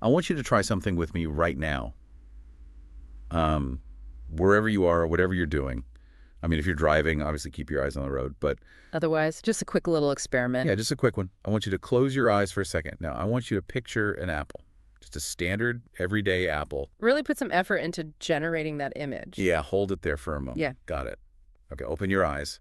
I want you to try something with me right now. Wherever you are, whatever you're doing. I mean, if you're driving, obviously keep your eyes on the road, but Otherwise, just a quick little experiment. yeah, just a quick one. I want you to close your eyes for a second. Now, I want you to picture an apple, just a standard, everyday apple. Really put some effort into generating that image. Yeah, hold it there for a moment. Yeah. Got it. Okay, open your eyes.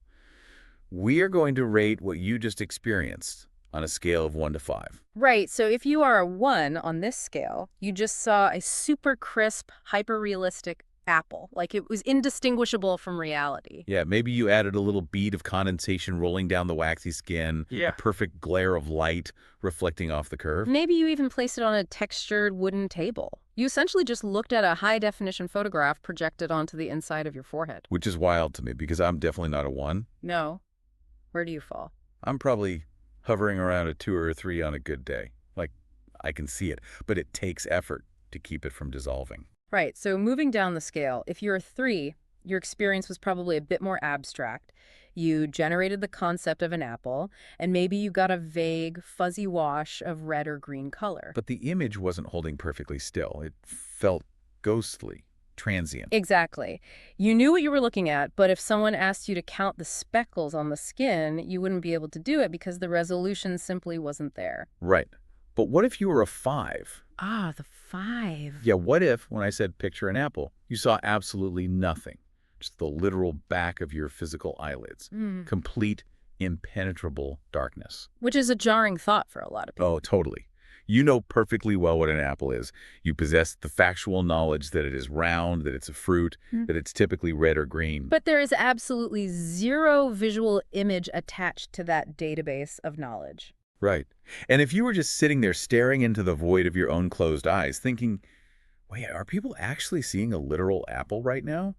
We are going to rate what you just experienced on a scale of 1 to 5. Right, so if you are a 1 on this scale, you just saw a super crisp, hyper-realistic apple. Like it was indistinguishable from reality. Yeah, maybe you added a little bead of condensation rolling down the waxy skin, Yeah. a perfect glare of light reflecting off the curve. Maybe you even placed it on a textured wooden table. You essentially just looked at a high-definition photograph projected onto the inside of your forehead. Which is wild to me because I'm definitely not a 1. No. Where do you fall? I'm probably hovering around a 2 or a 3 on a good day. Like, I can see it, but it takes effort to keep it from dissolving. Right, so moving down the scale, if you're a 3, your experience was probably a bit more abstract. You generated the concept of an apple, and maybe you got a vague, fuzzy wash of red or green color. But the image wasn't holding perfectly still. It felt ghostly, transient. Exactly. You knew what you were looking at, but if someone asked you to count the speckles on the skin, you wouldn't be able to do it because the resolution simply wasn't there. Right. But what if you were a 5? Ah, the 5. Yeah, what if, when I said picture an apple, you saw absolutely nothing? Just the literal back of your physical eyelids. Complete, impenetrable darkness. Which is a jarring thought for a lot of people. Oh, totally. You know perfectly well what an apple is. You possess the factual knowledge that it is round, that it's a fruit, that it's typically red or green. But there is absolutely zero visual image attached to that database of knowledge. Right. And if you were just sitting there staring into the void of your own closed eyes, thinking, wait, are people actually seeing a literal apple right now?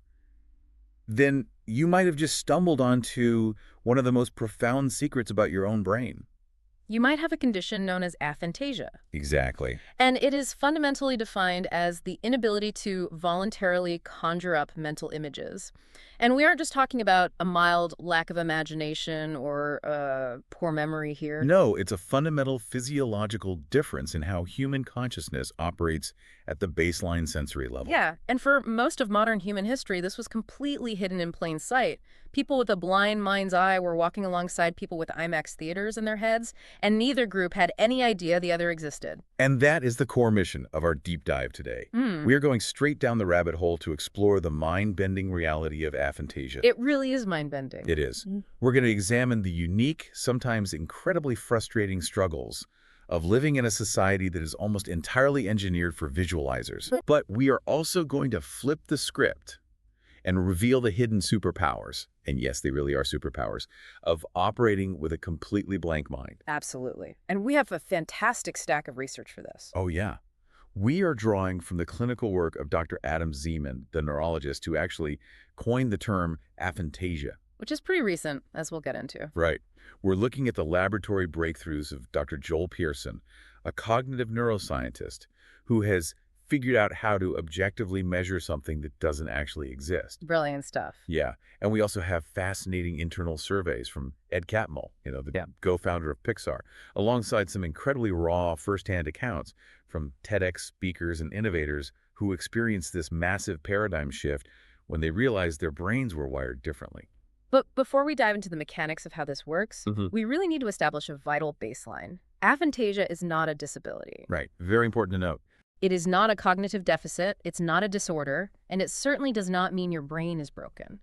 Then you might have just stumbled onto one of the most profound secrets about your own brain. You might have a condition known as aphantasia. Exactly. And it is fundamentally defined as the inability to voluntarily conjure up mental images. And we aren't just talking about a mild lack of imagination or poor memory here. No, it's a fundamental physiological difference in how human consciousness operates at the baseline sensory level. Yeah, and for most of modern human history, this was completely hidden in plain sight. People with a blind mind's eye were walking alongside people with IMAX theaters in their heads, and neither group had any idea the other existed. And that is the core mission of our deep dive today. We are going straight down the rabbit hole to explore the mind-bending reality of aphantasia. It really is mind-bending. It is. We're going to examine the unique, sometimes incredibly frustrating struggles of living in a society that is almost entirely engineered for visualizers. But we are also going to flip the script and reveal the hidden superpowers, and yes, they really are superpowers, of operating with a completely blank mind. Absolutely. And we have a fantastic stack of research for this. Oh, yeah. We are drawing from the clinical work of Dr. Adam Zeman, the neurologist who actually coined the term aphantasia. Which is pretty recent, as we'll get into. Right. We're looking at the laboratory breakthroughs of Dr. Joel Pearson, a cognitive neuroscientist who has figured out how to objectively measure something that doesn't actually exist. Brilliant stuff. Yeah. And we also have fascinating internal surveys from Ed Catmull, the co-founder of Pixar, alongside some incredibly raw first-hand accounts from TEDx speakers and innovators who experienced this massive paradigm shift when they realized their brains were wired differently. But before we dive into the mechanics of how this works, we really need to establish a vital baseline. Aphantasia is not a disability. Right. Very important to note. It is not a cognitive deficit, it's not a disorder, and it certainly does not mean your brain is broken.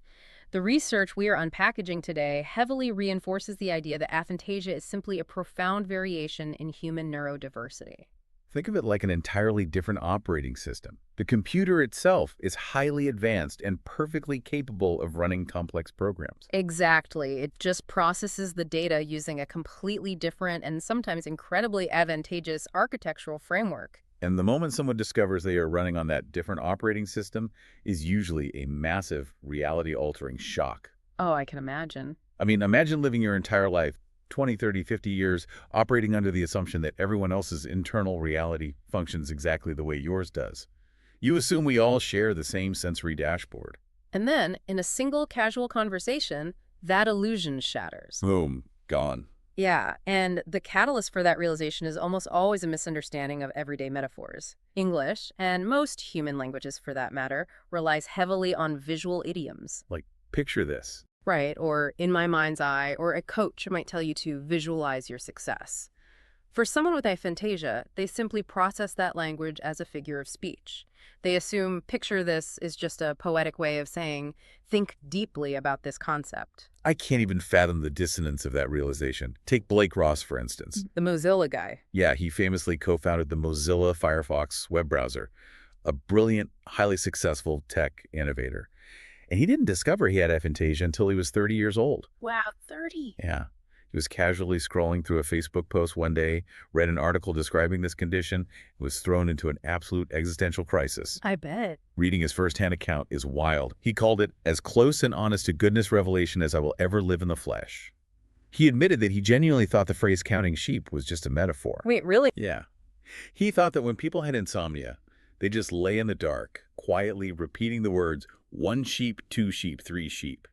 The research we are unpackaging today heavily reinforces the idea that aphantasia is simply a profound variation in human neurodiversity. Think of it like an entirely different operating system. The computer itself is highly advanced and perfectly capable of running complex programs. Exactly. It just processes the data using a completely different and sometimes incredibly advantageous architectural framework. And the moment someone discovers they are running on that different operating system is usually a massive reality-altering shock. Oh, I can imagine. I mean, imagine living your entire life, 20, 30, 50 years, operating under the assumption that everyone else's internal reality functions exactly the way yours does. You assume we all share the same sensory dashboard. And then, in a single casual conversation, that illusion shatters. Boom. Gone. Yeah, and the catalyst for that realization is almost always a misunderstanding of everyday metaphors. English, and most human languages for that matter, relies heavily on visual idioms. Like, picture this. Right, or in my mind's eye, or a coach might tell you to visualize your success. For someone with aphantasia, they simply process that language as a figure of speech. They assume picture this is just a poetic way of saying think deeply about this concept. I can't even fathom the dissonance of that realization. Take Blake Ross, for instance. The Mozilla guy. Yeah, he famously co-founded the Mozilla Firefox web browser, a brilliant, highly successful tech innovator. And he didn't discover he had aphantasia until he was 30 years old. Wow, 30. Yeah. He was casually scrolling through a Facebook post one day, read an article describing this condition, and was thrown into an absolute existential crisis. I bet. Reading his first-hand account is wild. He called it as close and honest to goodness revelation as I will ever live in the flesh. He admitted that he genuinely thought the phrase counting sheep was just a metaphor. Wait, really? Yeah. He thought that when people had insomnia, they just lay in the dark, quietly repeating the words, 1 sheep, 2 sheep, 3 sheep,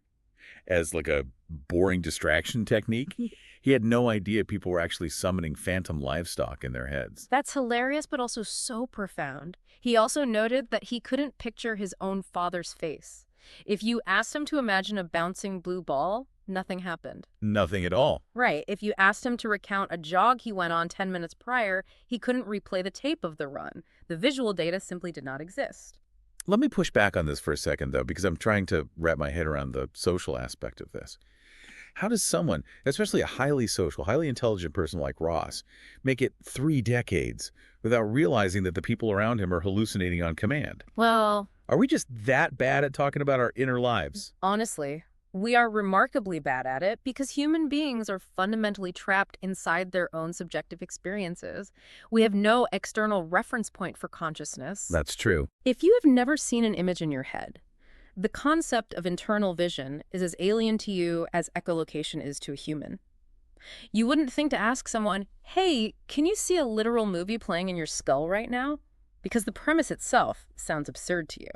as like a boring distraction technique. He had no idea people were actually summoning phantom livestock in their heads. That's hilarious, but also so profound. He also noted that he couldn't picture his own father's face. If you asked him to imagine a bouncing blue ball, nothing happened. Nothing at all. Right. If you asked him to recount a jog he went on 10 minutes prior, he couldn't replay the tape of the run. The visual data simply did not exist. Let me push back on this for a second, though, because I'm trying to wrap my head around the social aspect of this. How does someone, especially a highly social, highly intelligent person like Ross, make it 3 decades without realizing that the people around him are hallucinating on command? Well, Are we just that bad at talking about our inner lives? honestly, we are remarkably bad at it because human beings are fundamentally trapped inside their own subjective experiences. We have no external reference point for consciousness. That's true. If you have never seen an image in your head, the concept of internal vision is as alien to you as echolocation is to a human. You wouldn't think to ask someone, hey, can you see a literal movie playing in your skull right now? Because the premise itself sounds absurd to you.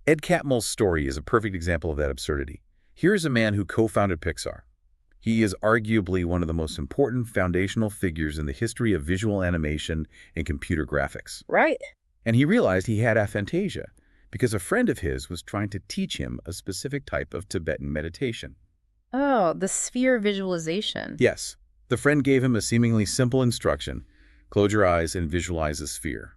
Ed Catmull's story is a perfect example of that absurdity. Here's a man who co-founded Pixar. He is arguably one of the most important foundational figures in the history of visual animation and computer graphics. Right. And he realized he had aphantasia because a friend of his was trying to teach him a specific type of Tibetan meditation. Oh, the sphere visualization. Yes, the friend gave him a seemingly simple instruction: close your eyes and visualize a sphere.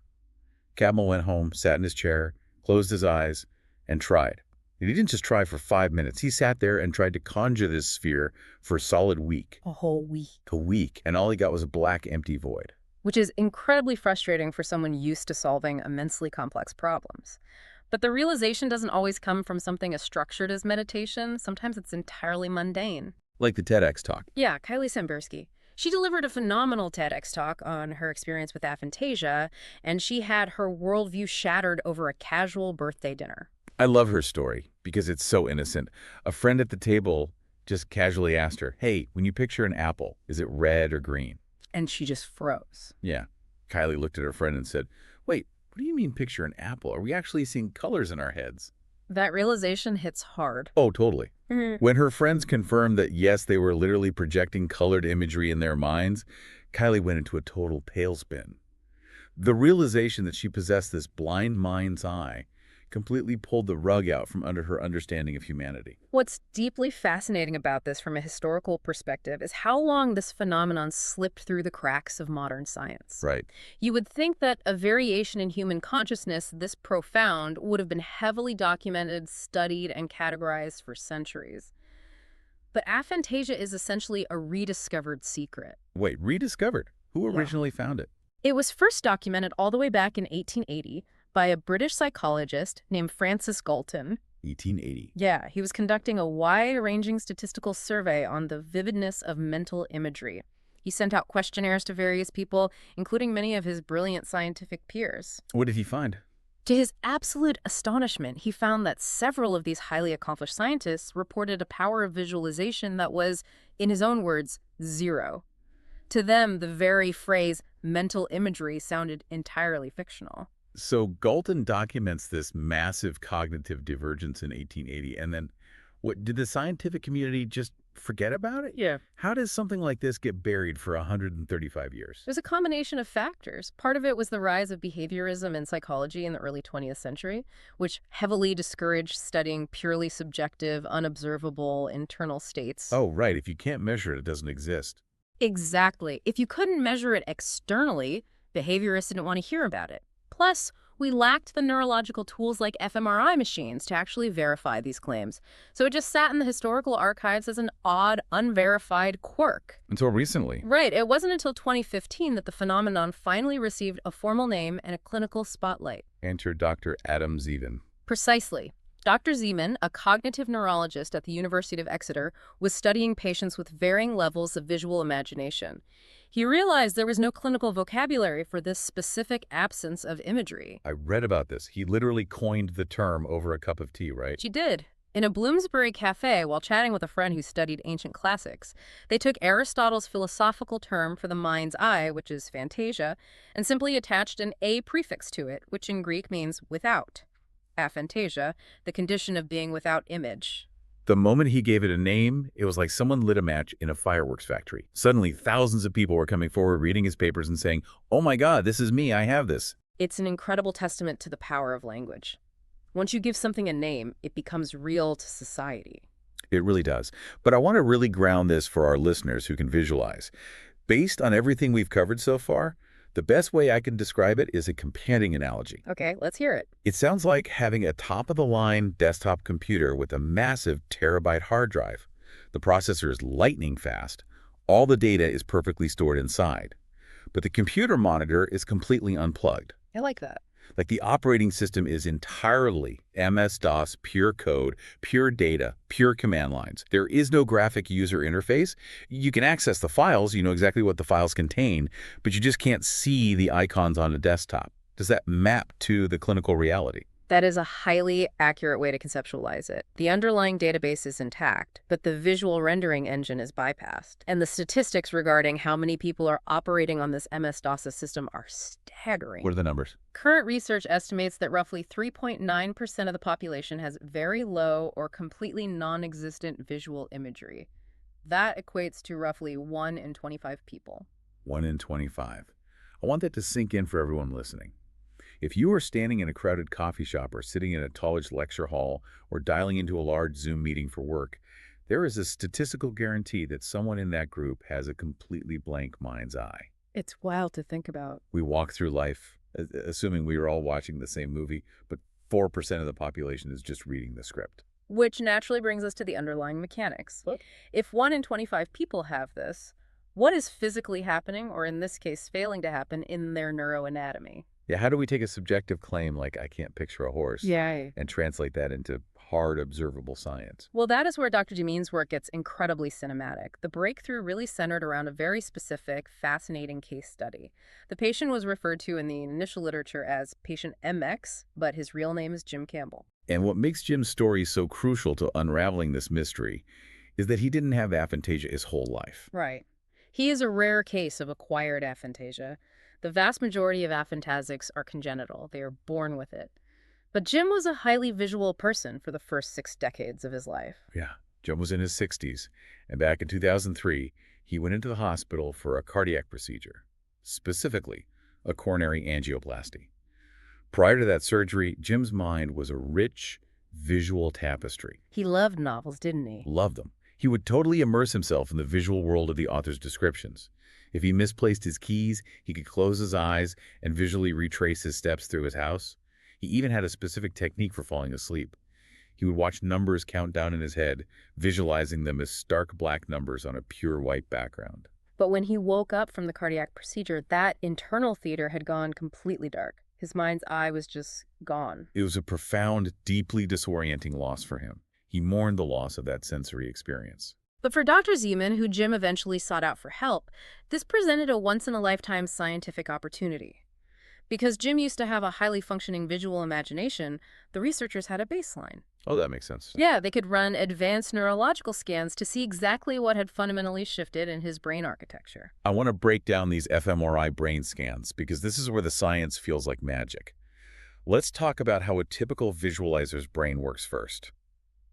Catmull went home, sat in his chair, closed his eyes, and tried. And he didn't just try for 5 minutes. He sat there and tried to conjure this sphere for a solid week. A whole week. A week. And all he got was a black, empty void. Which is incredibly frustrating for someone used to solving immensely complex problems. But the realization doesn't always come from something as structured as meditation. Sometimes it's entirely mundane. Like the TEDx talk. Yeah, Kylie Sambursky. She delivered a phenomenal TEDx talk on her experience with aphantasia, and she had her worldview shattered over a casual birthday dinner. I love her story because it's so innocent. A friend at the table just casually asked her, hey, when you picture an apple, is it red or green? And she just froze. Yeah. Kylie looked at her friend and said, wait, what do you mean picture an apple? Are we actually seeing colors in our heads? That realization hits hard. Oh, totally. When her friends confirmed that, yes, they were literally projecting colored imagery in their minds, Kylie went into a total tailspin. The realization that she possessed this blind mind's eye completely pulled the rug out from under her understanding of humanity. What's deeply fascinating about this from a historical perspective is how long this phenomenon slipped through the cracks of modern science. Right. You would think that a variation in human consciousness this profound would have been heavily documented, studied, and categorized for centuries. But aphantasia is essentially a rediscovered secret. Wait, rediscovered? Who Yeah. originally found it? It was first documented all the way back in 1880 by a British psychologist named Francis Galton. 1880. Yeah, he was conducting a wide-ranging statistical survey on the vividness of mental imagery. He sent out questionnaires to various people, including many of his brilliant scientific peers. What did he find? To his absolute astonishment, he found that several of these highly accomplished scientists reported a power of visualization that was, in his own words, zero. To them, the very phrase mental imagery sounded entirely fictional. So Galton documents this massive cognitive divergence in 1880, and then what did the scientific community just forget about it? Yeah. How does something like this get buried for 135 years? There's a combination of factors. Part of it was the rise of behaviorism in psychology in the early 20th century, which heavily discouraged studying purely subjective, unobservable internal states. Oh, right. If you can't measure it, it doesn't exist. Exactly. If you couldn't measure it externally, behaviorists didn't want to hear about it. Plus, we lacked the neurological tools like fMRI machines to actually verify these claims. So it just sat in the historical archives as an odd, unverified quirk. Until recently. Right. It wasn't until 2015 that the phenomenon finally received a formal name and a clinical spotlight. Enter Dr. Adam Zeman. Precisely. Dr. Zeman, a cognitive neurologist at the University of Exeter, was studying patients with varying levels of visual imagination. He realized there was no clinical vocabulary for this specific absence of imagery. I read about this. He literally coined the term over a cup of tea, right? She did. In a Bloomsbury cafe, while chatting with a friend who studied ancient classics, they took Aristotle's philosophical term for the mind's eye, which is phantasia, and simply attached an A prefix to it, which in Greek means without. Aphantasia, the condition of being without image. The moment he gave it a name, it was like someone lit a match in a fireworks factory. Suddenly, thousands of people were coming forward, reading his papers and saying, "Oh my God, this is me, I have this." It's an incredible testament to the power of language. Once you give something a name, it becomes real to society. It really does. But I want to really ground this for our listeners who can visualize. Based on everything we've covered so far, the best way I can describe it is a companion analogy. Okay, let's hear it. It sounds like having a top-of-the-line desktop computer with a massive terabyte hard drive. The processor is lightning fast. All the data is perfectly stored inside. But the computer monitor is completely unplugged. I like that. Like the operating system is entirely MS-DOS, pure code, pure data, pure command lines. There is no graphic user interface. You can access the files, you know exactly what the files contain, but you just can't see the icons on a desktop. Does that map to the clinical reality? That is a highly accurate way to conceptualize it. The underlying database is intact, but the visual rendering engine is bypassed. And the statistics regarding how many people are operating on this MS-DOS system are staggering. What are the numbers? Current research estimates that roughly 3.9% of the population has very low or completely non-existent visual imagery. That equates to roughly 1 in 25 people. 1 in 25. I want that to sink in for everyone listening. If you are standing in a crowded coffee shop or sitting in a college lecture hall or dialing into a large Zoom meeting for work, there is a statistical guarantee that someone in that group has a completely blank mind's eye. It's wild to think about. We walk through life, assuming we are all watching the same movie, but 4% of the population is just reading the script. Which naturally brings us to the underlying mechanics. What? If 1 in 25 people have this, what is physically happening, or in this case, failing to happen, in their neuroanatomy? Yeah, how do we take a subjective claim like I can't picture a horse and translate that into hard, observable science? Well, that is where Dr. Zeman's work gets incredibly cinematic. The breakthrough really centered around a very specific, fascinating case study. The patient was referred to in the initial literature as patient MX, but his real name is Jim Campbell. And what makes Jim's story so crucial to unraveling this mystery is that he didn't have aphantasia his whole life. Right. He is a rare case of acquired aphantasia. The vast majority of Aphantasics are congenital. They are born with it. But Jim was a highly visual person for the first 6 decades of his life. Yeah, Jim was in his 60s, and back in 2003, he went into the hospital for a cardiac procedure, specifically a coronary angioplasty. Prior to that surgery, Jim's mind was a rich, visual tapestry. He loved novels, didn't he? Loved them. He would totally immerse himself in the visual world of the author's descriptions. If he misplaced his keys, he could close his eyes and visually retrace his steps through his house. He even had a specific technique for falling asleep. He would watch numbers count down in his head, visualizing them as stark black numbers on a pure white background. But when he woke up from the cardiac procedure, that internal theater had gone completely dark. His mind's eye was just gone. It was a profound, deeply disorienting loss for him. He mourned the loss of that sensory experience. But for Dr. Zeman, who Jim eventually sought out for help, this presented a once-in-a-lifetime scientific opportunity. Because Jim used to have a highly functioning visual imagination, the researchers had a baseline. Oh, that makes sense. Yeah, they could run advanced neurological scans to see exactly what had fundamentally shifted in his brain architecture. I want to break down these fMRI brain scans because this is where the science feels like magic. Let's talk about how a typical visualizer's brain works first.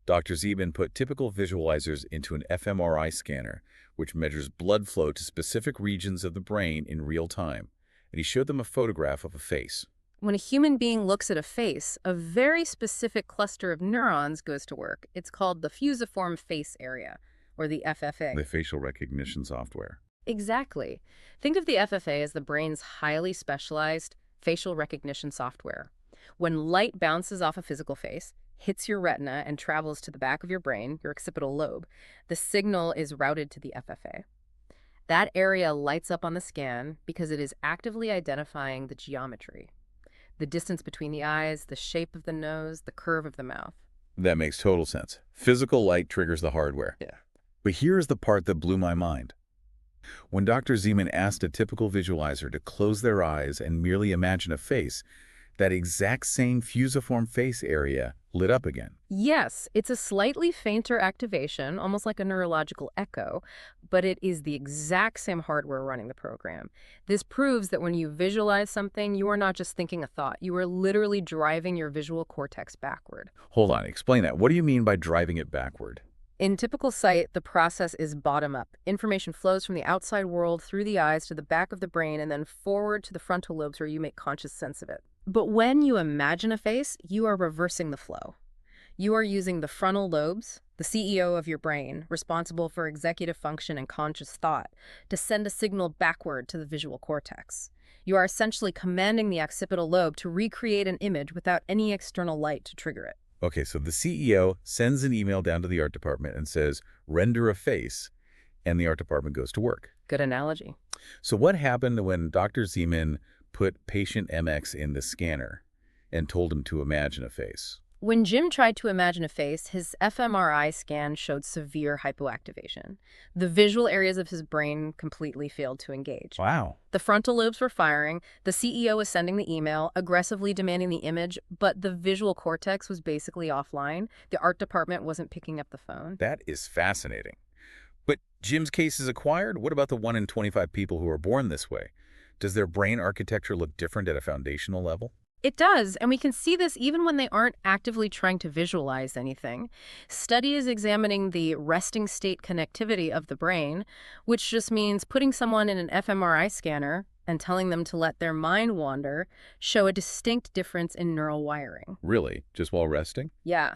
Dr. Zeman put typical visualizers into an fMRI scanner, which measures blood flow to specific regions of the brain in real time, and he showed them a photograph of a face. When a human being looks at a face, a very specific cluster of neurons goes to work. It's called the fusiform face area, or the FFA. The facial recognition software. Exactly. Think of the FFA as the brain's highly specialized facial recognition software. When light bounces off a physical face, hits your retina, and travels to the back of your brain, your occipital lobe, the signal is routed to the FFA. That area lights up on the scan because it is actively identifying the geometry, the distance between the eyes, the shape of the nose, the curve of the mouth. That makes total sense. Physical light triggers the hardware. Yeah. But here's the part that blew my mind. When Dr. Zeman asked a typical visualizer to close their eyes and merely imagine a face, that exact same fusiform face area lit up again. Yes, it's a slightly fainter activation, almost like a neurological echo, but it is the exact same hardware running the program. This proves that when you visualize something, you are not just thinking a thought. You are literally driving your visual cortex backward. Hold on, explain that. What do you mean by driving it backward? In typical sight, the process is bottom-up. Information flows from the outside world through the eyes to the back of the brain and then forward to the frontal lobes where you make conscious sense of it. But when you imagine a face, you are reversing the flow. You are using the frontal lobes, the CEO of your brain, responsible for executive function and conscious thought, to send a signal backward to the visual cortex. You are essentially commanding the occipital lobe to recreate an image without any external light to trigger it. Okay, so the CEO sends an email down to the art department and says, render a face, and the art department goes to work. Good analogy. So what happened when Dr. Zeman put patient MX in the scanner and told him to imagine a face? When Jim tried to imagine a face, his fMRI scan showed severe hypoactivation. The visual areas of his brain completely failed to engage. Wow. The frontal lobes were firing, the CEO was sending the email, aggressively demanding the image, but the visual cortex was basically offline. The art department wasn't picking up the phone. That is fascinating. But Jim's case is acquired? What about the 1 in 25 people who are born this way? Does their brain architecture look different at a foundational level? It does, and we can see this even when they aren't actively trying to visualize anything. Studies examining the resting state connectivity of the brain, which just means putting someone in an fMRI scanner and telling them to let their mind wander, show a distinct difference in neural wiring. Really? Just while resting? Yeah.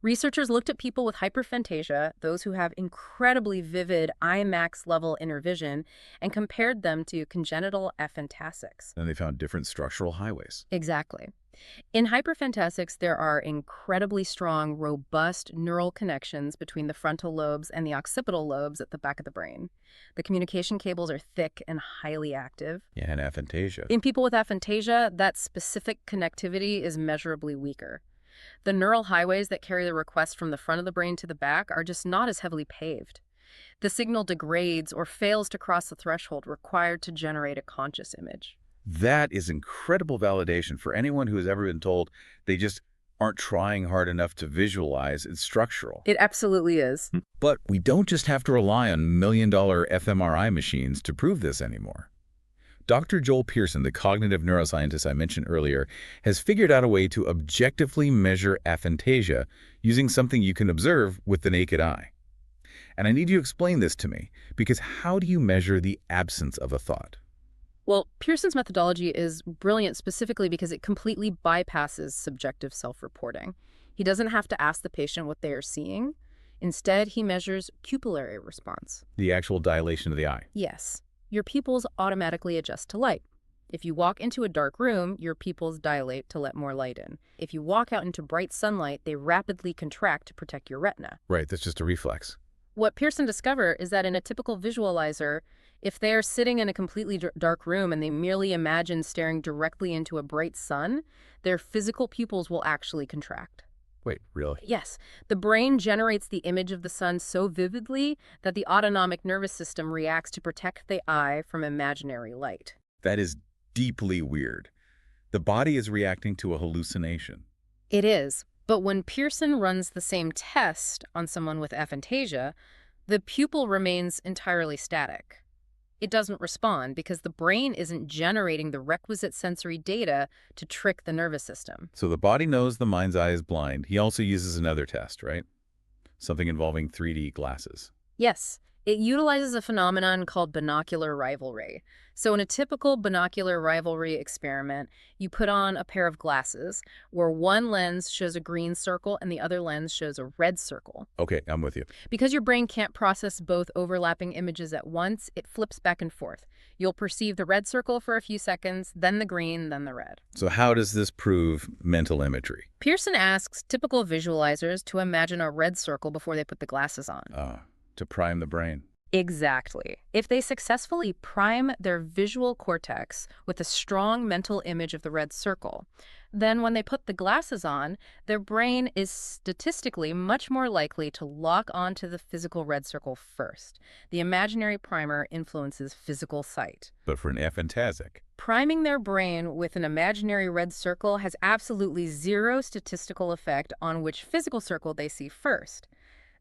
Researchers looked at people with hyperphantasia, those who have incredibly vivid IMAX-level inner vision, and compared them to congenital Aphantasics. And they found different structural highways. Exactly. In Hyperphantasics, there are incredibly strong, robust neural connections between the frontal lobes and the occipital lobes at the back of the brain. The communication cables are thick and highly active. Yeah, and aphantasia. In people with aphantasia, that specific connectivity is measurably weaker. The neural highways that carry the request from the front of the brain to the back are just not as heavily paved. The signal degrades or fails to cross the threshold required to generate a conscious image. That is incredible validation for anyone who has ever been told they just aren't trying hard enough to visualize. It's structural. It absolutely is. But we don't just have to rely on million-dollar fMRI machines to prove this anymore. Dr. Joel Pearson, the cognitive neuroscientist I mentioned earlier, has figured out a way to objectively measure aphantasia using something you can observe with the naked eye. And I need you to explain this to me, because how do you measure the absence of a thought? Well, Pearson's methodology is brilliant specifically because it completely bypasses subjective self-reporting. He doesn't have to ask the patient what they are seeing. Instead, he measures pupillary response. The actual dilation of the eye. Yes. Your pupils automatically adjust to light. If you walk into a dark room, your pupils dilate to let more light in. If you walk out into bright sunlight, they rapidly contract to protect your retina. Right, that's just a reflex. What Pearson discovered is that in a typical visualizer, if they are sitting in a completely dark room and they merely imagine staring directly into a bright sun, their physical pupils will actually contract. Wait, really? Yes. The brain generates the image of the sun so vividly that the autonomic nervous system reacts to protect the eye from imaginary light. That is deeply weird. The body is reacting to a hallucination. It is. But when Pearson runs the same test on someone with aphantasia, the pupil remains entirely static. It doesn't respond because the brain isn't generating the requisite sensory data to trick the nervous system. So the body knows the mind's eye is blind. He also uses another test, right? Something involving 3D glasses. Yes, it utilizes a phenomenon called binocular rivalry. So in a typical binocular rivalry experiment, you put on a pair of glasses where one lens shows a green circle and the other lens shows a red circle. Okay, I'm with you. Because your brain can't process both overlapping images at once, it flips back and forth. You'll perceive the red circle for a few seconds, then the green, then the red. So how does this prove mental imagery? Pearson asks typical visualizers to imagine a red circle before they put the glasses on. To prime the brain. Exactly. If they successfully prime their visual cortex with a strong mental image of the red circle, then when they put the glasses on, their brain is statistically much more likely to lock onto the physical red circle first. The imaginary primer influences physical sight. But for an aphantasic. Priming their brain with an imaginary red circle has absolutely zero statistical effect on which physical circle they see first.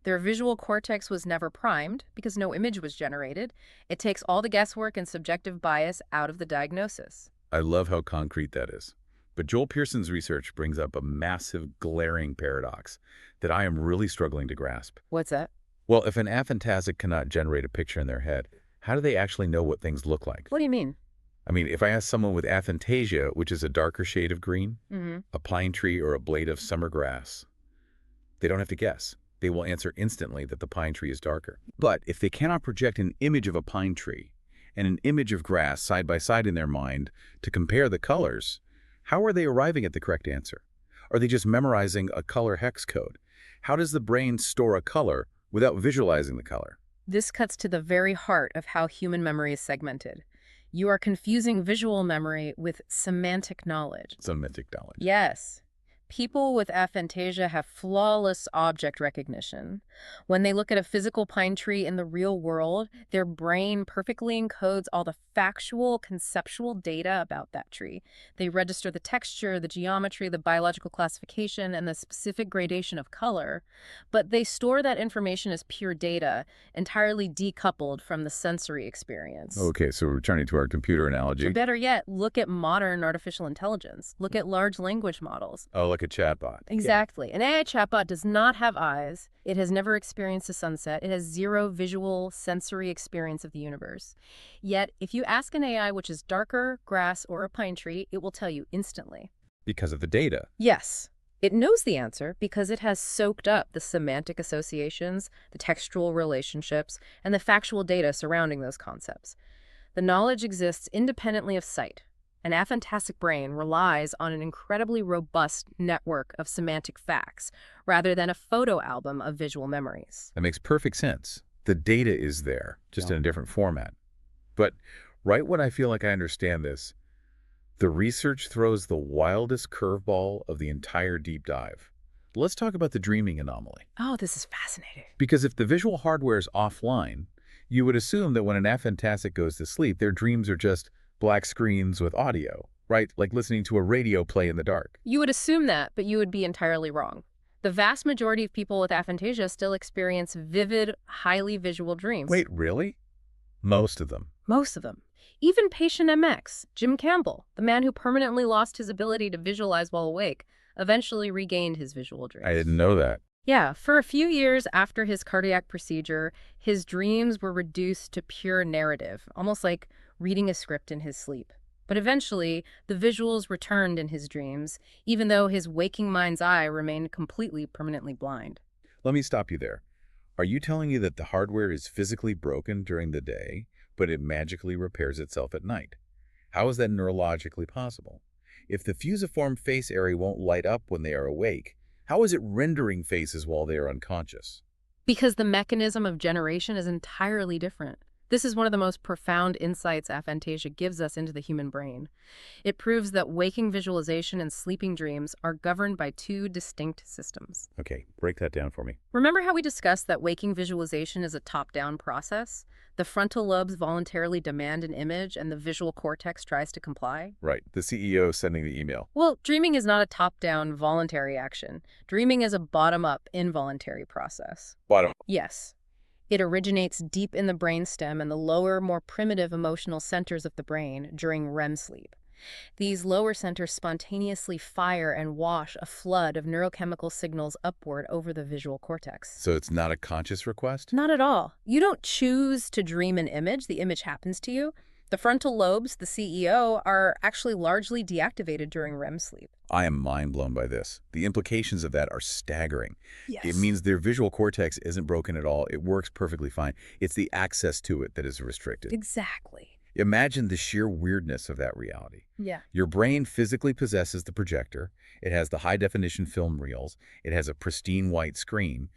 Their visual cortex was never primed because no image was generated. It takes all the guesswork and subjective bias out of the diagnosis. I love how concrete that is. But Joel Pearson's research brings up a massive, glaring paradox that I am really struggling to grasp. What's that? Well, if an aphantasic cannot generate a picture in their head, how do they actually know what things look like? What do you mean? I mean, if I ask someone with aphantasia, which is a darker shade of green, a pine tree or a blade of summer grass, they don't have to guess. They will answer instantly that the pine tree is darker. But if they cannot project an image of a pine tree and an image of grass side by side in their mind to compare the colors, how are they arriving at the correct answer? Are they just memorizing a color hex code? How does the brain store a color without visualizing the color? This cuts to the very heart of how human memory is segmented. You are confusing visual memory with semantic knowledge. Semantic knowledge. Yes. People with aphantasia have flawless object recognition. When they look at a physical pine tree in the real world, their brain perfectly encodes all the factual, conceptual data about that tree. They register the texture, the geometry, the biological classification, and the specific gradation of color, but they store that information as pure data, entirely decoupled from the sensory experience. Okay, so returning to our computer analogy. Or better yet, look at modern artificial intelligence. Look at large language models. Oh, like a chatbot. Exactly. Yeah. An AI chatbot does not have eyes. It has never experienced a sunset. It has zero visual, sensory experience of the universe. Yet, if you ask an AI which is darker, grass, or a pine tree, it will tell you instantly. Because of the data. Yes. It knows the answer because it has soaked up the semantic associations, the textual relationships, and the factual data surrounding those concepts. The knowledge exists independently of sight. An aphantasic brain relies on an incredibly robust network of semantic facts rather than a photo album of visual memories. That makes perfect sense. The data is there, just in a different format. But right when I feel like I understand this, the research throws the wildest curveball of the entire deep dive. Let's talk about the dreaming anomaly. Oh, this is fascinating. Because if the visual hardware is offline, you would assume that when an aphantasic goes to sleep, their dreams are just black screens with audio, right? Like listening to a radio play in the dark. You would assume that, but you would be entirely wrong. The vast majority of people with aphantasia still experience vivid, highly visual dreams. Wait, really? Most of them. Most of them. Even patient MX, Jim Campbell, the man who permanently lost his ability to visualize while awake, eventually regained his visual dreams. I didn't know that. Yeah, for a few years after his cardiac procedure, his dreams were reduced to pure narrative, almost like reading a script in his sleep. But eventually, the visuals returned in his dreams, even though his waking mind's eye remained completely permanently blind. Let me stop you there. Are you telling me that the hardware is physically broken during the day, but it magically repairs itself at night? How is that neurologically possible? If the fusiform face area won't light up when they are awake, how is it rendering faces while they are unconscious? Because the mechanism of generation is entirely different. This is one of the most profound insights aphantasia gives us into the human brain. It proves that waking visualization and sleeping dreams are governed by two distinct systems. Okay, break that down for me. Remember how we discussed that waking visualization is a top-down process? The frontal lobes voluntarily demand an image and the visual cortex tries to comply? Right, the CEO sending the email. Well, dreaming is not a top-down voluntary action. Dreaming is a bottom-up involuntary process. Bottom. Yes. It originates deep in the brainstem and the lower, more primitive emotional centers of the brain during REM sleep. These lower centers spontaneously fire and wash a flood of neurochemical signals upward over the visual cortex. So it's not a conscious request? Not at all. You don't choose to dream an image. The image happens to you. The frontal lobes, the CEO, are actually largely deactivated during REM sleep. I am mind blown by this. The implications of that are staggering. Yes. It means their visual cortex isn't broken at all. It works perfectly fine. It's the access to it that is restricted. Exactly. Imagine the sheer weirdness of that reality. Yeah. Your brain physically possesses the projector. It has the high-definition film reels. It has a pristine white screen.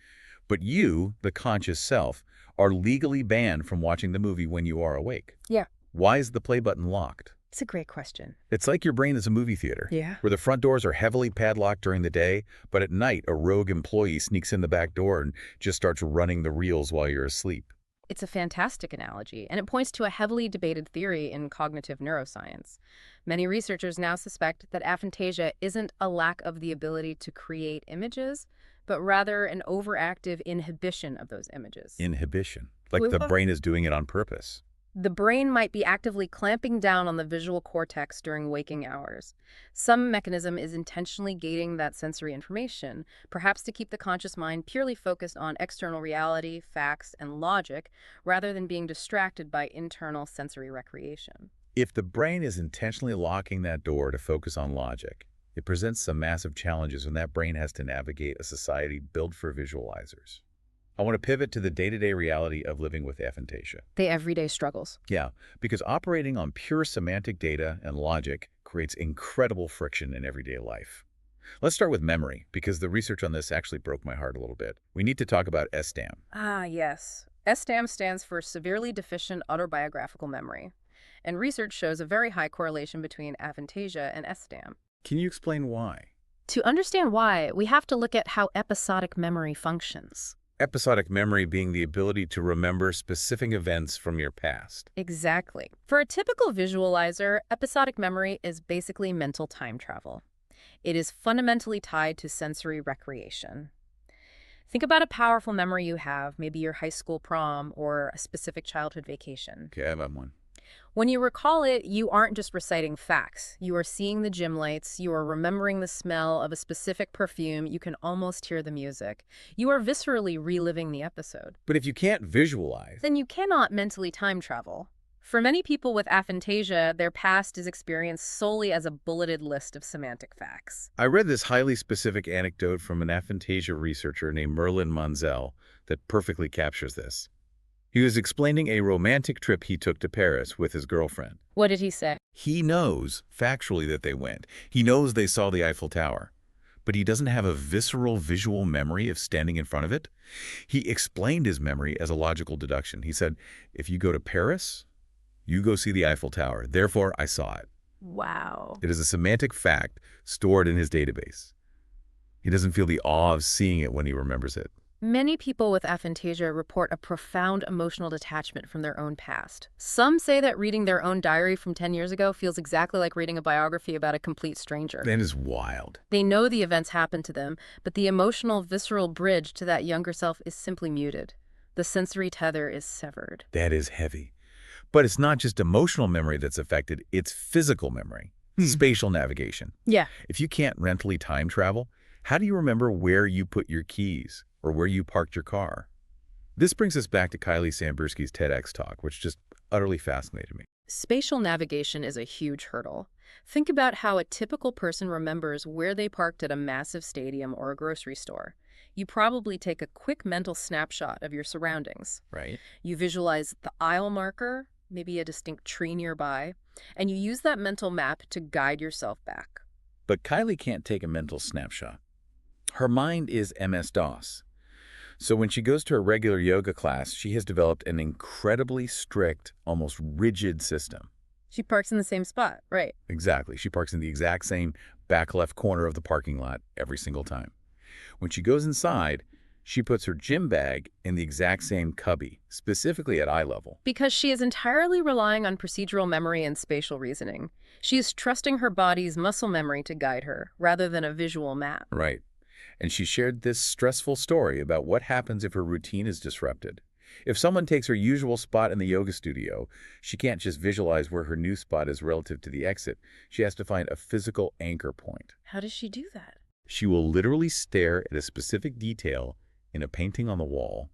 But you, the conscious self, are legally banned from watching the movie when you are awake. Yeah. Why is the play button locked? It's a great question. It's like your brain is a movie theater, Yeah. where the front doors are heavily padlocked during the day, but at night a rogue employee sneaks in the back door and just starts running the reels while you're asleep. It's a fantastic analogy, and it points to a heavily debated theory in cognitive neuroscience. Many researchers now suspect that aphantasia isn't a lack of the ability to create images, but rather an overactive inhibition of those images. Inhibition. Like the brain is doing it on purpose. The brain might be actively clamping down on the visual cortex during waking hours. Some mechanism is intentionally gating that sensory information, perhaps to keep the conscious mind purely focused on external reality, facts, and logic, rather than being distracted by internal sensory recreation. If the brain is intentionally locking that door to focus on logic, it presents some massive challenges when that brain has to navigate a society built for visualizers. I want to pivot to the day-to-day reality of living with aphantasia. The everyday struggles. Yeah, because operating on pure semantic data and logic creates incredible friction in everyday life. Let's start with memory, because the research on this actually broke my heart a little bit. We need to talk about SDAM. Ah, yes. SDAM stands for Severely Deficient Autobiographical Memory, and research shows a very high correlation between aphantasia and SDAM. Can you explain why? To understand why, we have to look at how episodic memory functions. Episodic memory being the ability to remember specific events from your past. Exactly. For a typical visualizer, episodic memory is basically mental time travel. It is fundamentally tied to sensory recreation. Think about a powerful memory you have, maybe your high school prom or a specific childhood vacation. Okay, I have one. When you recall it, you aren't just reciting facts. You are seeing the gym lights. You are remembering the smell of a specific perfume. You can almost hear the music. You are viscerally reliving the episode. But if you can't visualize, Then you cannot mentally time travel. For many people with aphantasia, their past is experienced solely as a bulleted list of semantic facts. I read this highly specific anecdote from an aphantasia researcher named Merlin Monzel that perfectly captures this. He was explaining a romantic trip he took to Paris with his girlfriend. What did he say? He knows, factually, that they went. He knows they saw the Eiffel Tower. But he doesn't have a visceral visual memory of standing in front of it. He explained his memory as a logical deduction. He said, if you go to Paris, you go see the Eiffel Tower. Therefore, I saw it. Wow. It is a semantic fact stored in his database. He doesn't feel the awe of seeing it when he remembers it. Many people with aphantasia report a profound emotional detachment from their own past. Some say that reading their own diary from 10 years ago feels exactly like reading a biography about a complete stranger. That is wild. They know the events happened to them, but the emotional, visceral bridge to that younger self is simply muted. The sensory tether is severed. That is heavy. But it's not just emotional memory that's affected, it's physical memory. Spatial navigation. Yeah. If you can't mentally time travel, how do you remember where you put your keys or where you parked your car? This brings us back to Kylie Sambursky's TEDx talk, which just utterly fascinated me. Spatial navigation is a huge hurdle. Think about how a typical person remembers where they parked at a massive stadium or a grocery store. You probably take a quick mental snapshot of your surroundings. Right. You visualize the aisle marker, maybe a distinct tree nearby, and you use that mental map to guide yourself back. But Kylie can't take a mental snapshot. Her mind is MS-DOS. So when she goes to a regular yoga class, she has developed an incredibly strict, almost rigid system. She parks in the same spot, right? Exactly. She parks in the exact same back left corner of the parking lot every single time. When she goes inside, she puts her gym bag in the exact same cubby, specifically at eye level. Because she is entirely relying on procedural memory and spatial reasoning. She is trusting her body's muscle memory to guide her, rather than a visual map. Right. And she shared this stressful story about what happens if her routine is disrupted. If someone takes her usual spot in the yoga studio, she can't just visualize where her new spot is relative to the exit. She has to find a physical anchor point. How does she do that? She will literally stare at a specific detail in a painting on the wall,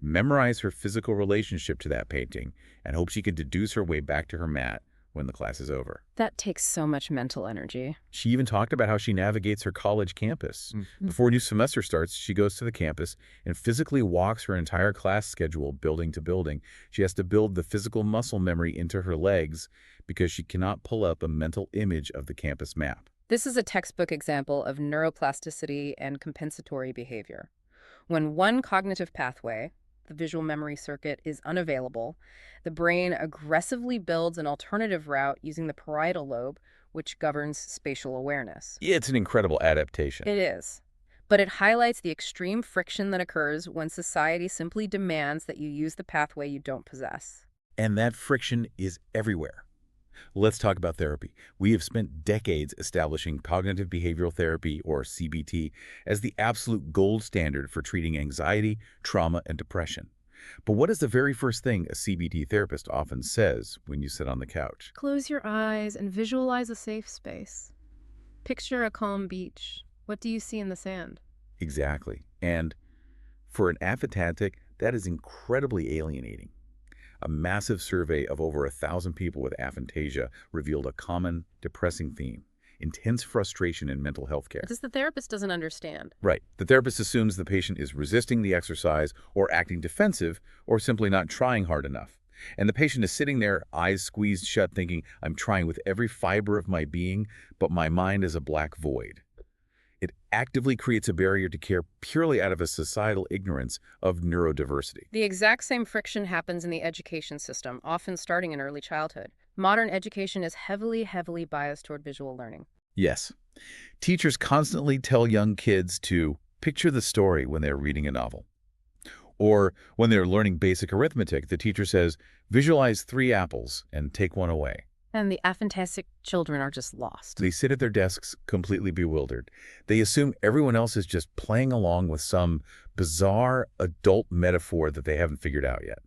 memorize her physical relationship to that painting, and hope she can deduce her way back to her mat when the class is over. That takes so much mental energy. She even talked about how she navigates her college campus. Before a new semester starts, she goes to the campus and physically walks her entire class schedule building to building. She has to build the physical muscle memory into her legs because she cannot pull up a mental image of the campus map. This is a textbook example of neuroplasticity and compensatory behavior. When one cognitive pathway, the visual memory circuit, is unavailable, the brain aggressively builds an alternative route using the parietal lobe, which governs spatial awareness. It's an incredible adaptation. It is. But it highlights the extreme friction that occurs when society simply demands that you use the pathway you don't possess. And that friction is everywhere. Let's talk about therapy. We have spent decades establishing cognitive behavioral therapy, or CBT, as the absolute gold standard for treating anxiety, trauma, and depression. But what is the very first thing a CBT therapist often says when you sit on the couch? Close your eyes and visualize a safe space. Picture a calm beach. What do you see in the sand? Exactly. And for an aphantatic, that is incredibly alienating. A massive survey of over 1,000 people with aphantasia revealed a common, depressing theme: intense frustration in mental health care. Because the therapist doesn't understand. Right. The therapist assumes the patient is resisting the exercise or acting defensive or simply not trying hard enough. And the patient is sitting there, eyes squeezed shut, thinking, I'm trying with every fiber of my being, but my mind is a black void. It actively creates a barrier to care purely out of a societal ignorance of neurodiversity. The exact same friction happens in the education system, often starting in early childhood. Modern education is heavily biased toward visual learning. Yes. Teachers constantly tell young kids to picture the story when they're reading a novel. Or when they're learning basic arithmetic, the teacher says, visualize 3 apples and take 1 away. And the Aphantasic children are just lost. They sit at their desks completely bewildered. They assume everyone else is just playing along with some bizarre adult metaphor that they haven't figured out yet.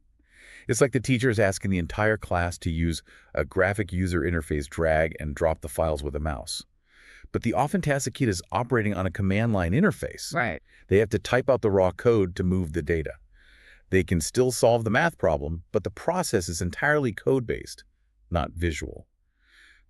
It's like the teacher is asking the entire class to use a graphic user interface, drag and drop the files with a mouse. But the Aphantasic kid is operating on a command line interface. Right. They have to type out the raw code to move the data. They can still solve the math problem, but the process is entirely code-based, not visual.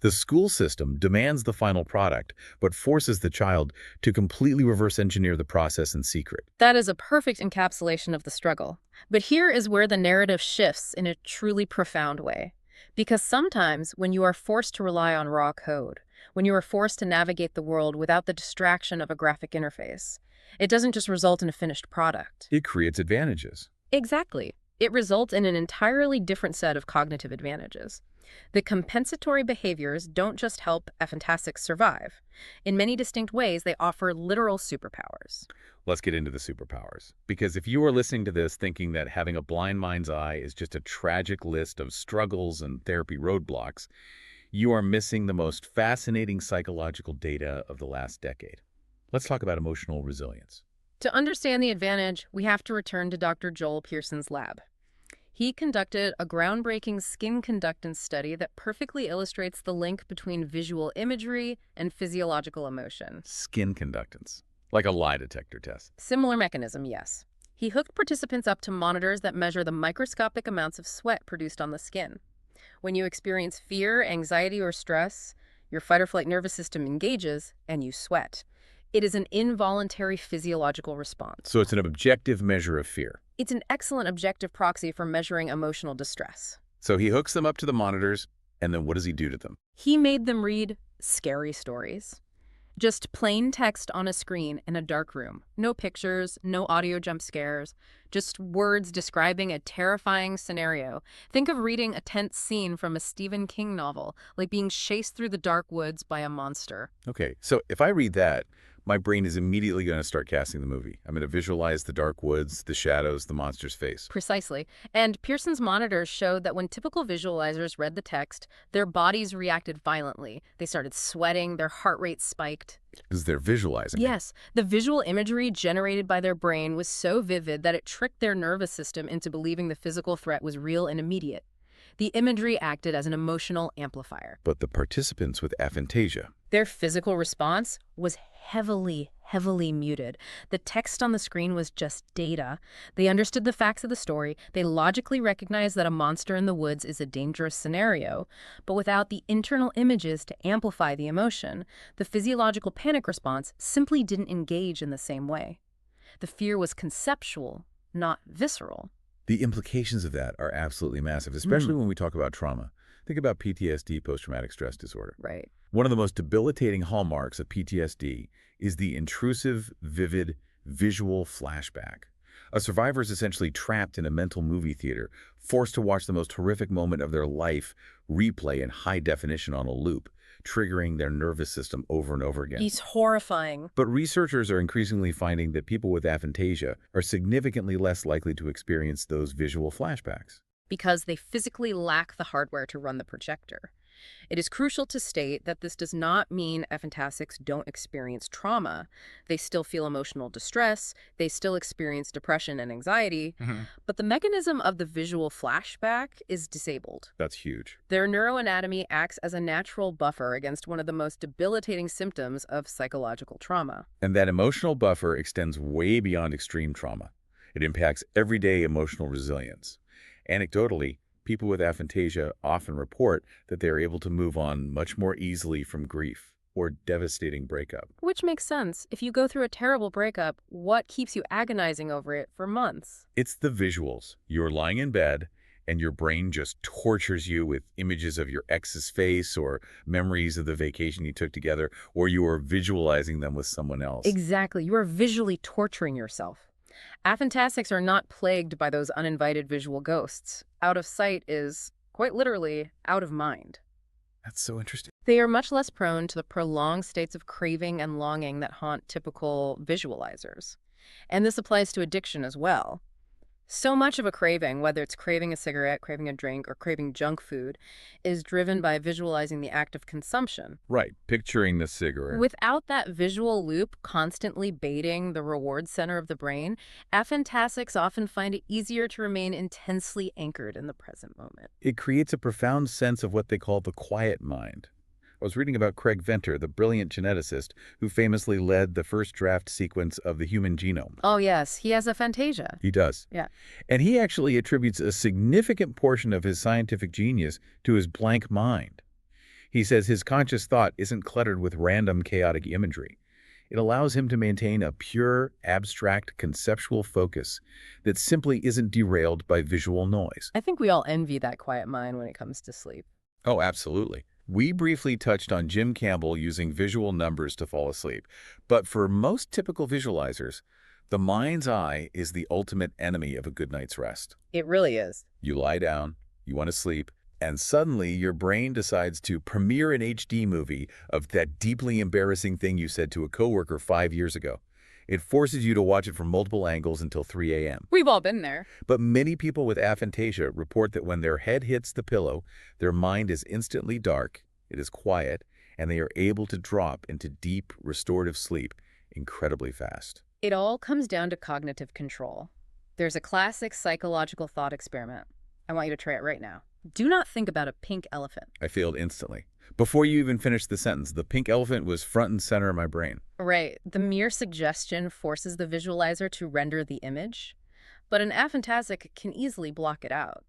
The school system demands the final product, but forces the child to completely reverse engineer the process in secret. That is a perfect encapsulation of the struggle. But here is where the narrative shifts in a truly profound way. Because sometimes when you are forced to rely on raw code, when you are forced to navigate the world without the distraction of a graphic interface, it doesn't just result in a finished product. It creates advantages. Exactly. It results in an entirely different set of cognitive advantages. The compensatory behaviors don't just help Aphantasics survive. In many distinct ways, they offer literal superpowers. Let's get into the superpowers. Because if you are listening to this thinking that having a blind mind's eye is just a tragic list of struggles and therapy roadblocks, you are missing the most fascinating psychological data of the last decade. Let's talk about emotional resilience. To understand the advantage, we have to return to Dr. Joel Pearson's lab. He conducted a groundbreaking skin conductance study that perfectly illustrates the link between visual imagery and physiological emotion. Skin conductance, like a lie detector test. Similar mechanism, yes. He hooked participants up to monitors that measure the microscopic amounts of sweat produced on the skin. When you experience fear, anxiety, or stress, your fight or flight nervous system engages and you sweat. It is an involuntary physiological response. So it's an objective measure of fear. It's an excellent objective proxy for measuring emotional distress. So he hooks them up to the monitors, and then what does he do to them? He made them read scary stories. Just plain text on a screen in a dark room. No pictures, no audio jump scares, just words describing a terrifying scenario. Think of reading a tense scene from a Stephen King novel, like being chased through the dark woods by a monster. Okay, so if I read that, my brain is immediately going to start casting the movie. I'm going to visualize the dark woods, the shadows, the monster's face. Precisely. And Pearson's monitors showed that when typical visualizers read the text, their bodies reacted violently. They started sweating, their heart rate spiked. Because they're visualizing it. Yes, the visual imagery generated by their brain was so vivid that it tricked their nervous system into believing the physical threat was real and immediate. The imagery acted as an emotional amplifier. But the participants with aphantasia, Their physical response was heavily muted. The text on the screen was just data. They understood the facts of the story. They logically recognized that a monster in the woods is a dangerous scenario, but without the internal images to amplify the emotion, the physiological panic response simply didn't engage in the same way. The fear was conceptual, not visceral. the implications of that are absolutely massive, especially when we talk about trauma. Think about PTSD, post-traumatic stress disorder. Right. One of the most debilitating hallmarks of PTSD is the intrusive, vivid, visual flashback. A survivor is essentially trapped in a mental movie theater, forced to watch the most horrific moment of their life replay in high definition on a loop, triggering their nervous system over and over again. It's horrifying. But researchers are increasingly finding that people with aphantasia are significantly less likely to experience those visual flashbacks. Because they physically lack the hardware to run the projector. It is crucial to state that this does not mean Aphantasics don't experience trauma. They still feel emotional distress, they still experience depression and anxiety, but the mechanism of the visual flashback is disabled. That's huge. Their neuroanatomy acts as a natural buffer against one of the most debilitating symptoms of psychological trauma. And that emotional buffer extends way beyond extreme trauma. It impacts everyday emotional resilience. Anecdotally, people with aphantasia often report that they are able to move on much more easily from grief or devastating breakup. Which makes sense. If you go through a terrible breakup, what keeps you agonizing over it for months? It's the visuals. You're lying in bed, and your brain just tortures you with images of your ex's face or memories of the vacation you took together, or you are visualizing them with someone else. Exactly. You are visually torturing yourself. Aphantasics are not plagued by those uninvited visual ghosts. Out of sight is, quite literally, out of mind. That's so interesting. They are much less prone to the prolonged states of craving and longing that haunt typical visualizers. And this applies to addiction as well. So much of a craving, whether it's craving a cigarette, craving a drink, or craving junk food, is driven by visualizing the act of consumption. Right, picturing the cigarette. Without that visual loop constantly baiting the reward center of the brain, Aphantasics often find it easier to remain intensely anchored in the present moment. It creates a profound sense of what they call the quiet mind. I was reading about Craig Venter, the brilliant geneticist who famously led the first draft sequence of the human genome. Oh, yes. He has aphantasia. He does. Yeah. And he actually attributes a significant portion of his scientific genius to his blank mind. He says his conscious thought isn't cluttered with random chaotic imagery. It allows him to maintain a pure, abstract, conceptual focus that simply isn't derailed by visual noise. I think we all envy that quiet mind when it comes to sleep. Oh, absolutely. We briefly touched on Jim Campbell using visual numbers to fall asleep, but for most typical visualizers, the mind's eye is the ultimate enemy of a good night's rest. It really is. You lie down, you want to sleep, and suddenly your brain decides to premiere an HD movie of that deeply embarrassing thing you said to a coworker 5 years ago. It forces you to watch it from multiple angles until 3 a.m. We've all been there. But many people with aphantasia report that when their head hits the pillow, their mind is instantly dark, it is quiet, and they are able to drop into deep, restorative sleep incredibly fast. It all comes down to cognitive control. There's a classic psychological thought experiment. I want you to try it right now. Do not think about a pink elephant. I failed instantly. Before you even finished the sentence, the pink elephant was front and center in my brain. Right. The mere suggestion forces the visualizer to render the image, but an aphantasic can easily block it out.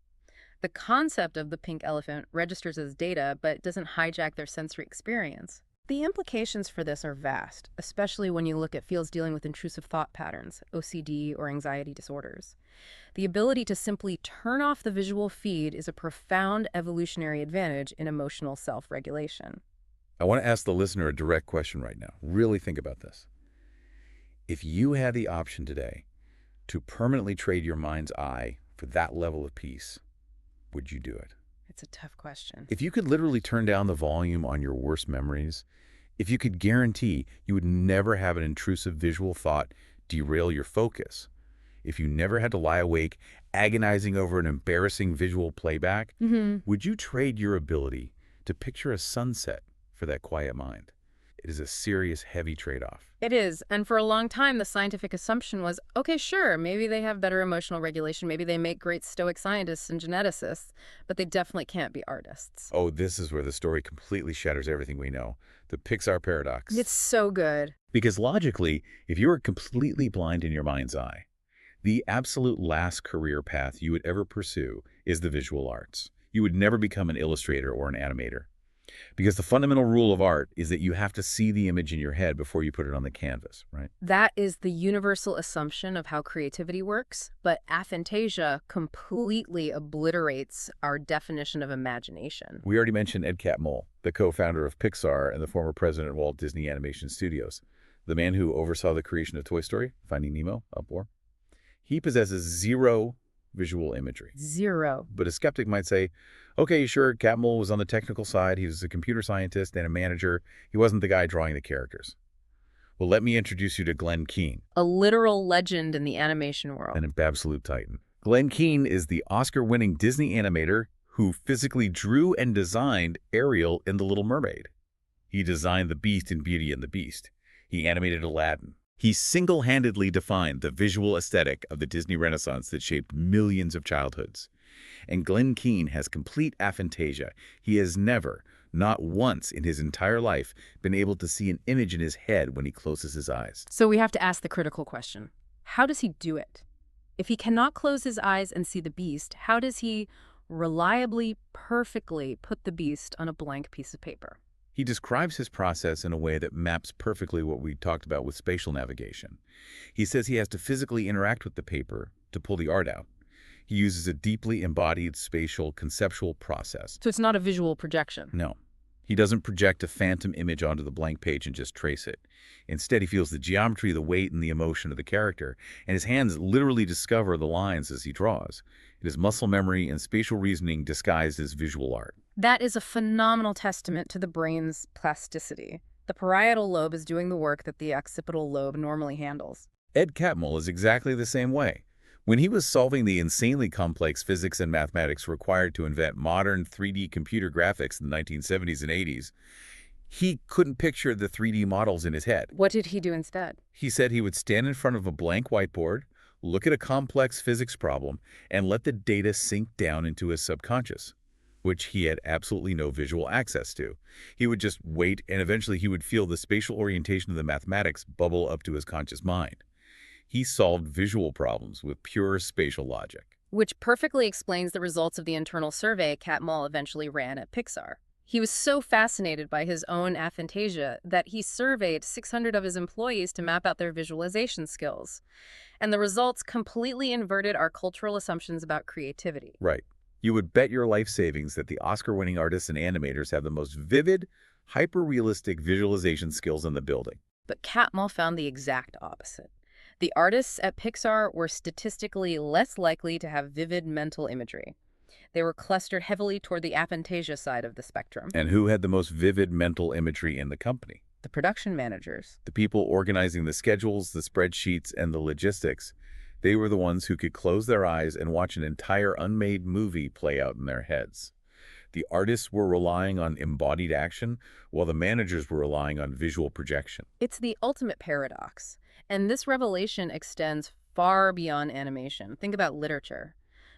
The concept of the pink elephant registers as data, but doesn't hijack their sensory experience. The implications for this are vast, especially when you look at fields dealing with intrusive thought patterns, OCD, or anxiety disorders. The ability to simply turn off the visual feed is a profound evolutionary advantage in emotional self-regulation. I want to ask the listener a direct question right now. Really think about this. If you had the option today to permanently trade your mind's eye for that level of peace, would you do it? It's a tough question. If you could literally turn down the volume on your worst memories If you could guarantee you would never have an intrusive visual thought derail your focus, if you never had to lie awake agonizing over an embarrassing visual playback, would you trade your ability to picture a sunset for that quiet mind? It is a serious, heavy trade-off. It is. And for a long time, the scientific assumption was, okay, sure, maybe they have better emotional regulation. Maybe they make great stoic scientists and geneticists, but they definitely can't be artists. Oh, this is where the story completely shatters everything we know. The Pixar paradox. It's so good. Because logically, if you were completely blind in your mind's eye, the absolute last career path you would ever pursue is the visual arts. You would never become an illustrator or an animator. Because the fundamental rule of art is that you have to see the image in your head before you put it on the canvas, right? That is the universal assumption of how creativity works, but aphantasia completely obliterates our definition of imagination. We already mentioned Ed Catmull, the co-founder of Pixar and the former president of Walt Disney Animation Studios, the man who oversaw the creation of Toy Story, Finding Nemo, Up War. He possesses zero visual imagery. Zero. But a skeptic might say, okay, sure, Catmull was on the technical side. He was a computer scientist and a manager. He wasn't the guy drawing the characters. Well, let me introduce you to Glenn Keane. A literal legend in the animation world. An absolute titan. Glenn Keane is the Oscar-winning Disney animator who physically drew and designed Ariel in The Little Mermaid. He designed the Beast in Beauty and the Beast. He animated Aladdin. He single-handedly defined the visual aesthetic of the Disney Renaissance that shaped millions of childhoods. And Glenn Keane has complete aphantasia. He has never, not once in his entire life, been able to see an image in his head when he closes his eyes. So we have to ask the critical question. How does he do it? If he cannot close his eyes and see the beast, how does he reliably, perfectly put the beast on a blank piece of paper? He describes his process in a way that maps perfectly what we talked about with spatial navigation. He says he has to physically interact with the paper to pull the art out. He uses a deeply embodied spatial conceptual process. So it's not a visual projection. No. He doesn't project a phantom image onto the blank page and just trace it. Instead, he feels the geometry, the weight, and the emotion of the character, and his hands literally discover the lines as he draws. It is muscle memory and spatial reasoning disguised as visual art. That is a phenomenal testament to the brain's plasticity. The parietal lobe is doing the work that the occipital lobe normally handles. Ed Catmull is exactly the same way. When he was solving the insanely complex physics and mathematics required to invent modern 3D computer graphics in the 1970s and 80s, he couldn't picture the 3D models in his head. What did he do instead? He said he would stand in front of a blank whiteboard, look at a complex physics problem, and let the data sink down into his subconscious, which he had absolutely no visual access to. He would just wait, and eventually he would feel the spatial orientation of the mathematics bubble up to his conscious mind. He solved visual problems with pure spatial logic. Which perfectly explains the results of the internal survey Catmull eventually ran at Pixar. He was so fascinated by his own aphantasia that he surveyed 600 of his employees to map out their visualization skills. And the results completely inverted our cultural assumptions about creativity. Right. You would bet your life savings that the Oscar-winning artists and animators have the most vivid, hyper-realistic visualization skills in the building. But Catmull found the exact opposite. The artists at Pixar were statistically less likely to have vivid mental imagery. They were clustered heavily toward the aphantasia side of the spectrum. And who had the most vivid mental imagery in the company? The production managers. The people organizing the schedules, the spreadsheets, and the logistics. They were the ones who could close their eyes and watch an entire unmade movie play out in their heads. The artists were relying on embodied action, while the managers were relying on visual projection. It's the ultimate paradox. And this revelation extends far beyond animation. Think about literature.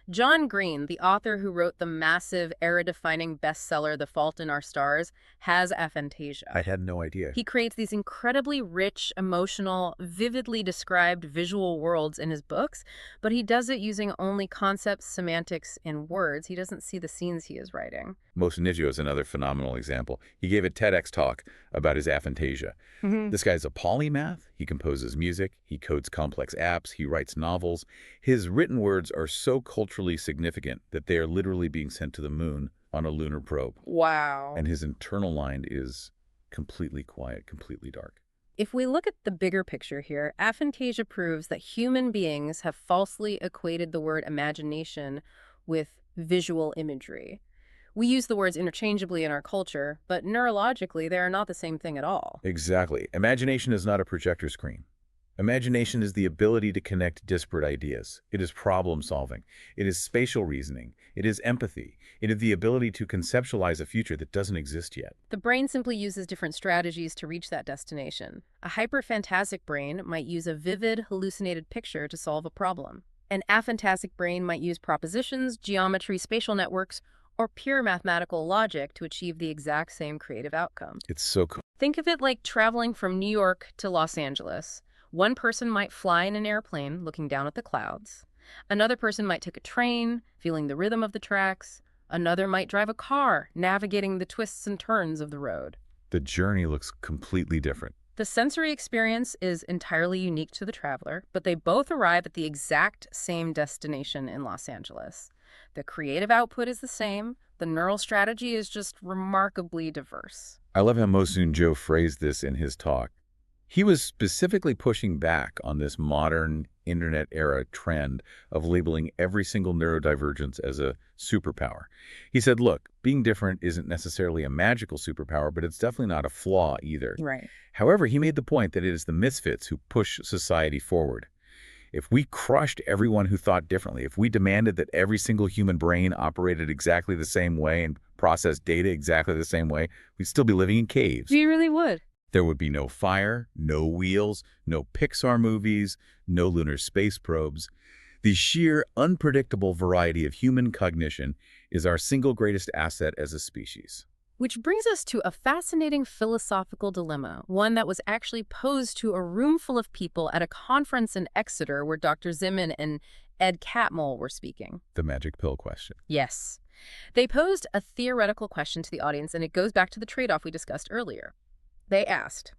John Green, the author who wrote the massive, era-defining bestseller The Fault in Our Stars, has aphantasia. I had no idea. He creates these incredibly rich, emotional, vividly described visual worlds in his books, but he does it using only concepts, semantics, and words. He doesn't see the scenes he is writing. Motion Nijio is another phenomenal example. He gave a TEDx talk about his aphantasia. This guy's a polymath. He composes music. He codes complex apps. He writes novels. His written words are so culturally significant that they are literally being sent to the moon on a lunar probe. Wow. And his internal mind is completely quiet, completely dark. If we look at the bigger picture here, aphantasia proves that human beings have falsely equated the word imagination with visual imagery. We use the words interchangeably in our culture, but neurologically, they are not the same thing at all. Exactly. Imagination is not a projector screen. Imagination is the ability to connect disparate ideas. It is problem solving. It is spatial reasoning. It is empathy. It is the ability to conceptualize a future that doesn't exist yet. The brain simply uses different strategies to reach that destination. A hyperphantasic brain might use a vivid, hallucinated picture to solve a problem. An aphantasic brain might use propositions, geometry, spatial networks, or pure mathematical logic to achieve the exact same creative outcome. It's so cool. Think of it like traveling from New York to Los Angeles. One person might fly in an airplane, looking down at the clouds. Another person might take a train, feeling the rhythm of the tracks. Another might drive a car, navigating the twists and turns of the road. The journey looks completely different. The sensory experience is entirely unique to the traveler, but they both arrive at the exact same destination in Los Angeles. The creative output is the same. The neural strategy is just remarkably diverse. I love how Mohsen Joe phrased this in his talk. He was specifically pushing back on this modern internet-era trend of labeling every single neurodivergence as a superpower. He said, look, being different isn't necessarily a magical superpower, but it's definitely not a flaw either. Right. However, he made the point that it is the misfits who push society forward. If we crushed everyone who thought differently, if we demanded that every single human brain operated exactly the same way and processed data exactly the same way, we'd still be living in caves. We really would. There would be no fire, no wheels, no Pixar movies, no lunar space probes. The sheer, unpredictable variety of human cognition is our single greatest asset as a species. Which brings us to a fascinating philosophical dilemma, one that was actually posed to a room full of people at a conference in Exeter where Dr. Zeman and Ed Catmull were speaking. The magic pill question. Yes. They posed a theoretical question to the audience, and it goes back to the trade-off we discussed earlier. They asked,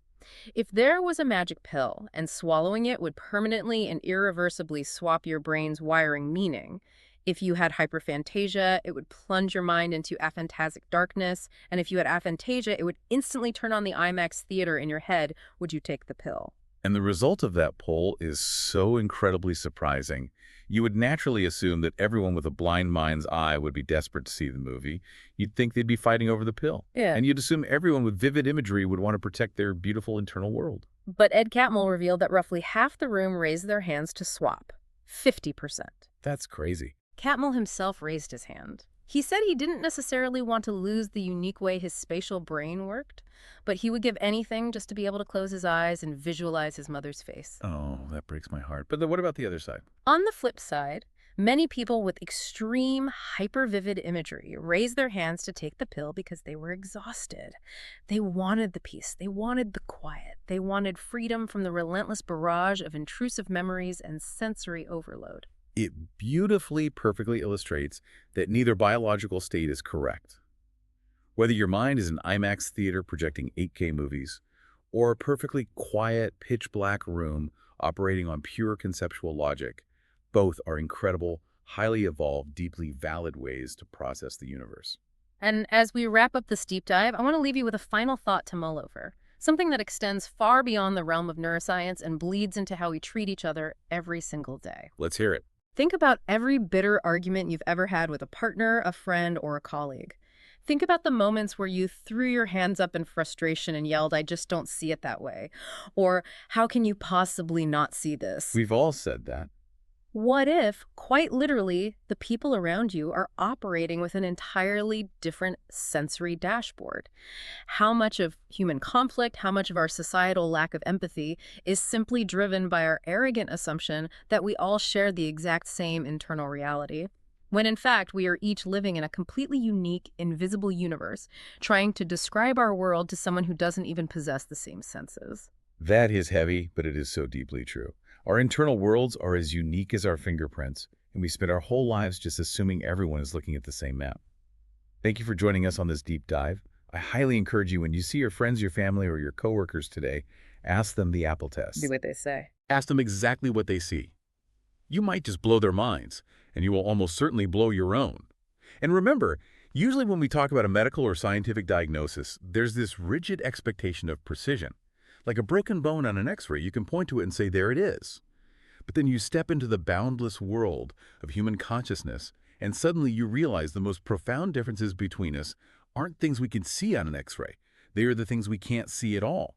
if there was a magic pill and swallowing it would permanently and irreversibly swap your brain's wiring meaning, if you had hyperphantasia, it would plunge your mind into aphantasic darkness, and if you had aphantasia, it would instantly turn on the IMAX theater in your head, would you take the pill? And the result of that poll is so incredibly surprising. You would naturally assume that everyone with a blind mind's eye would be desperate to see the movie. You'd think they'd be fighting over the pill. Yeah. And you'd assume everyone with vivid imagery would want to protect their beautiful internal world. But Ed Catmull revealed that roughly half the room raised their hands to swap. 50%. That's crazy. Catmull himself raised his hand. He said he didn't necessarily want to lose the unique way his spatial brain worked, but he would give anything just to be able to close his eyes and visualize his mother's face. Oh, that breaks my heart. But what about the other side? On the flip side, many people with extreme, hyper-vivid imagery raised their hands to take the pill because they were exhausted. They wanted the peace. They wanted the quiet. They wanted freedom from the relentless barrage of intrusive memories and sensory overload. It beautifully, perfectly illustrates that neither biological state is correct. Whether your mind is an IMAX theater projecting 8K movies, or a perfectly quiet, pitch-black room operating on pure conceptual logic, both are incredible, highly evolved, deeply valid ways to process the universe. And as we wrap up this deep dive, I want to leave you with a final thought to mull over. Something that extends far beyond the realm of neuroscience and bleeds into how we treat each other every single day. Let's hear it. Think about every bitter argument you've ever had with a partner, a friend, or a colleague. Think about the moments where you threw your hands up in frustration and yelled, "I just don't see it that way." Or, "How can you possibly not see this?" We've all said that. What if, quite literally, the people around you are operating with an entirely different sensory dashboard? How much of human conflict, how much of our societal lack of empathy is simply driven by our arrogant assumption that we all share the exact same internal reality, when in fact we are each living in a completely unique, invisible universe, trying to describe our world to someone who doesn't even possess the same senses? That is heavy, but it is so deeply true. Our internal worlds are as unique as our fingerprints, and we spend our whole lives just assuming everyone is looking at the same map. Thank you for joining us on this deep dive. I highly encourage you, when you see your friends, your family, or your coworkers today, ask them the Apple test. Do what they say. Ask them exactly what they see. You might just blow their minds, and you will almost certainly blow your own. And remember, usually when we talk about a medical or scientific diagnosis, there's this rigid expectation of precision. Like a broken bone on an X-ray, you can point to it and say, there it is. But then you step into the boundless world of human consciousness, And suddenly you realize the most profound differences between us aren't things we can see on an X-ray. They are the things we can't see at all.